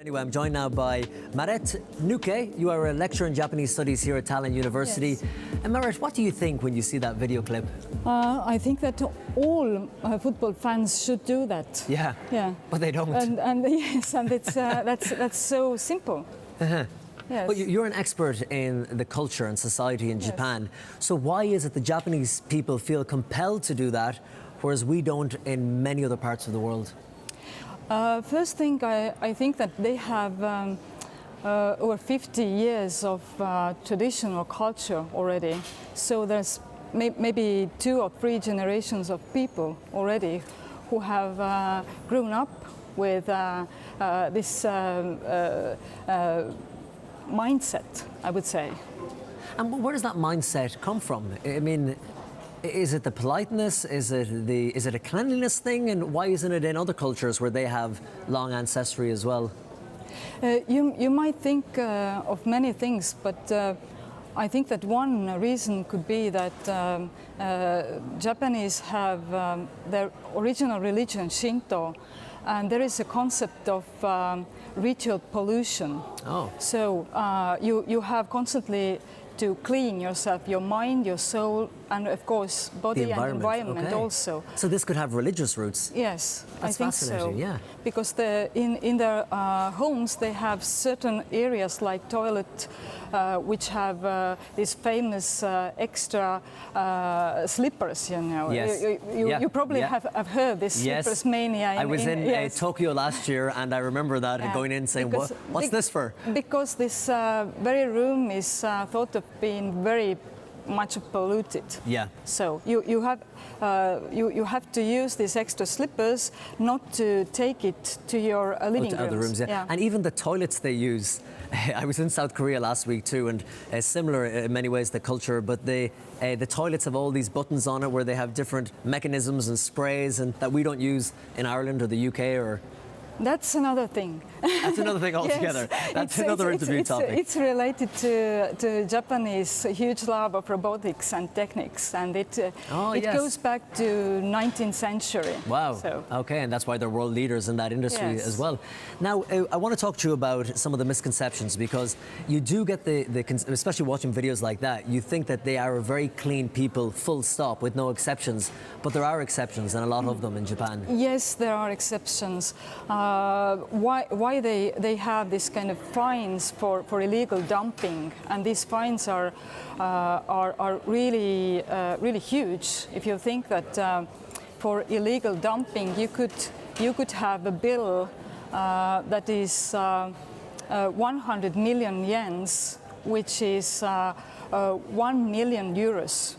Anyway, I'm joined now by Maret Nukke. You are a lecturer in Japanese studies here at Tallinn University. Yes. And Maret, what do you think when you see that video clip? I think that all football fans should do that. Yeah. Yeah. But they don't. And yes, and it's that's so simple. Uh-huh. Yes. But you're an expert in the culture and society in Japan. So why is it the Japanese people feel compelled to do that, whereas we don't in many other parts of the world? First thing, I think that they have over 50 years of traditional culture already. So there's maybe 2 or 3 generations of people already who have grown up with this mindset, I would say. And where does that mindset come from? I mean, is it the politeness? Is it a cleanliness thing? And why isn't it in other cultures where they have long ancestry as well? You might think of many things, but I think that one reason could be that Japanese have their original religion, Shinto, and there is a concept of ritual pollution. Oh. So you have constantly to clean yourself, your mind, your soul, and of course body and environment okay. also. So this could have religious roots. Yes, That's I think so. fascinating, yeah. Because in their homes they have certain areas like toilet which have these famous extra slippers, you know. Yes. You probably have heard this slippers mania. I was in Tokyo last year and I remember that going in saying, what's this for? Because this very room is thought of being very much polluted. Yeah. So you have to use these extra slippers not to take it to your living other rooms. Yeah. And even the toilets they use. I was in South Korea last week too, and similar in many ways the culture, but the toilets have all these buttons on it where they have different mechanisms and sprays and that we don't use in Ireland or the UK or. That's another thing. That's another thing altogether. Yes. That's another interview topic. It's related to Japanese huge love of robotics and techniques, and it goes back to 19th century. Wow. So. Okay, and that's why they're world leaders in that industry as well. Now, I want to talk to you about some of the misconceptions because you do get especially watching videos like that, you think that they are a very clean people, full stop, with no exceptions. But there are exceptions, and a lot of them in Japan. Yes, there are exceptions. Why they have this kind of fines for illegal dumping, and these fines are really really huge. If you think that for illegal dumping you could have a bill that is 100 million yens, which is 1 million euros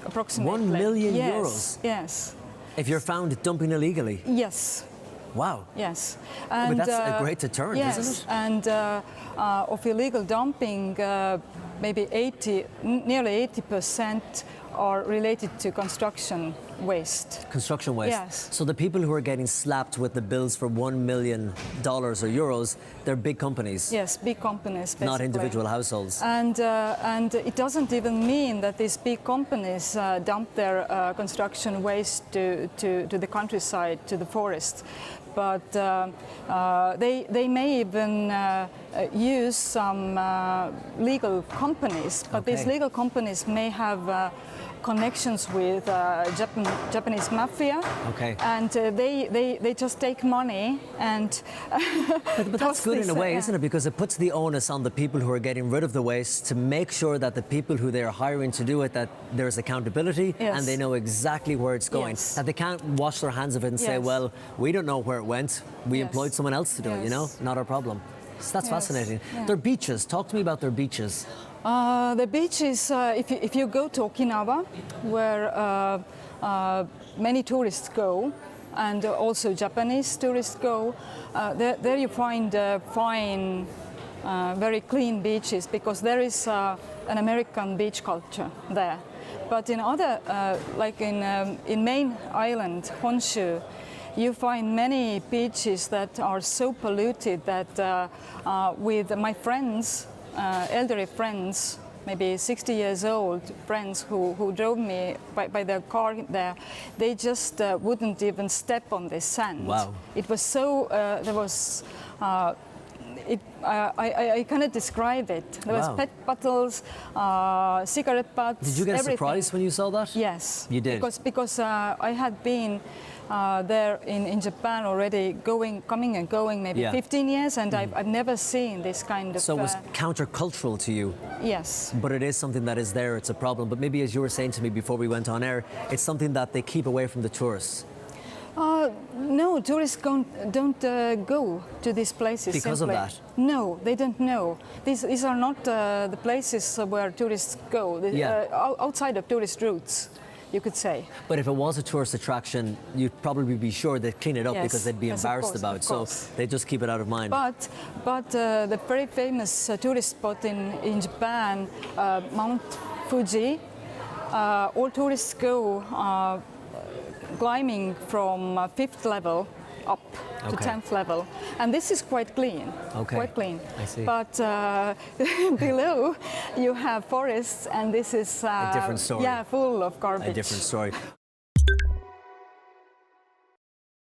approximately. 1 million euros? Yes. If you're found dumping illegally? Yes. Wow. Yes. And, but that's a great deterrent, isn't it? And of illegal dumping, maybe nearly 80% are related to construction waste. Construction waste? Yes. So the people who are getting slapped with the bills for $1 million or euros, they're big companies? Yes, big companies, basically. Not individual households? And it doesn't even mean that these big companies dump their construction waste to the countryside, to the forest. But they may even use some legal companies, but these legal companies may have connections with Japanese mafia, and they just take money and. but that's good in a way, isn't it? Because it puts the onus on the people who are getting rid of the waste to make sure that the people who they are hiring to do it, that there's accountability and they know exactly where it's going. That they can't wash their hands of it and say, well, we don't know where it went. We employed someone else to do it, you know? Not our problem. So that's fascinating. Their beaches. Talk to me about their beaches. The beaches, if you go to Okinawa, where many tourists go, and also Japanese tourists go, there you find fine, very clean beaches, because there is an American beach culture there. But in other, like in main island, Honshu, you find many beaches that are so polluted that with my friends, elderly friends, maybe 60 years old friends who drove me by their car there, they just wouldn't even step on the sand. Wow. It was so, there was I cannot describe it. There was Wow. pet bottles, cigarette butts. Did you get a everything. surprise when you saw that? Yes. You did? Because I had been there in Japan already, coming and going, maybe Yeah. 15 years, and I've never seen this kind of. So it was countercultural to you, yes. but it is something that is there, it's a problem. But maybe as you were saying to me before we went on air, it's something that they keep away from the tourists. No, tourists don't go to these places. Because of simply. that? No, they don't know. These are not the places where tourists go. Outside of tourist routes, you could say. But if it was a tourist attraction, you'd probably be sure they'd clean it up Yes, because they'd be yes, of embarrassed course, about it. of So course. they just keep it out of mind. But the very famous tourist spot in Japan, Mount Fuji, all tourists go climbing from 5th level up to Okay. 10th level, and this is quite clean. Okay. Quite clean. I see. But below you have forests, and this is A different story. Yeah, full of garbage. A different story.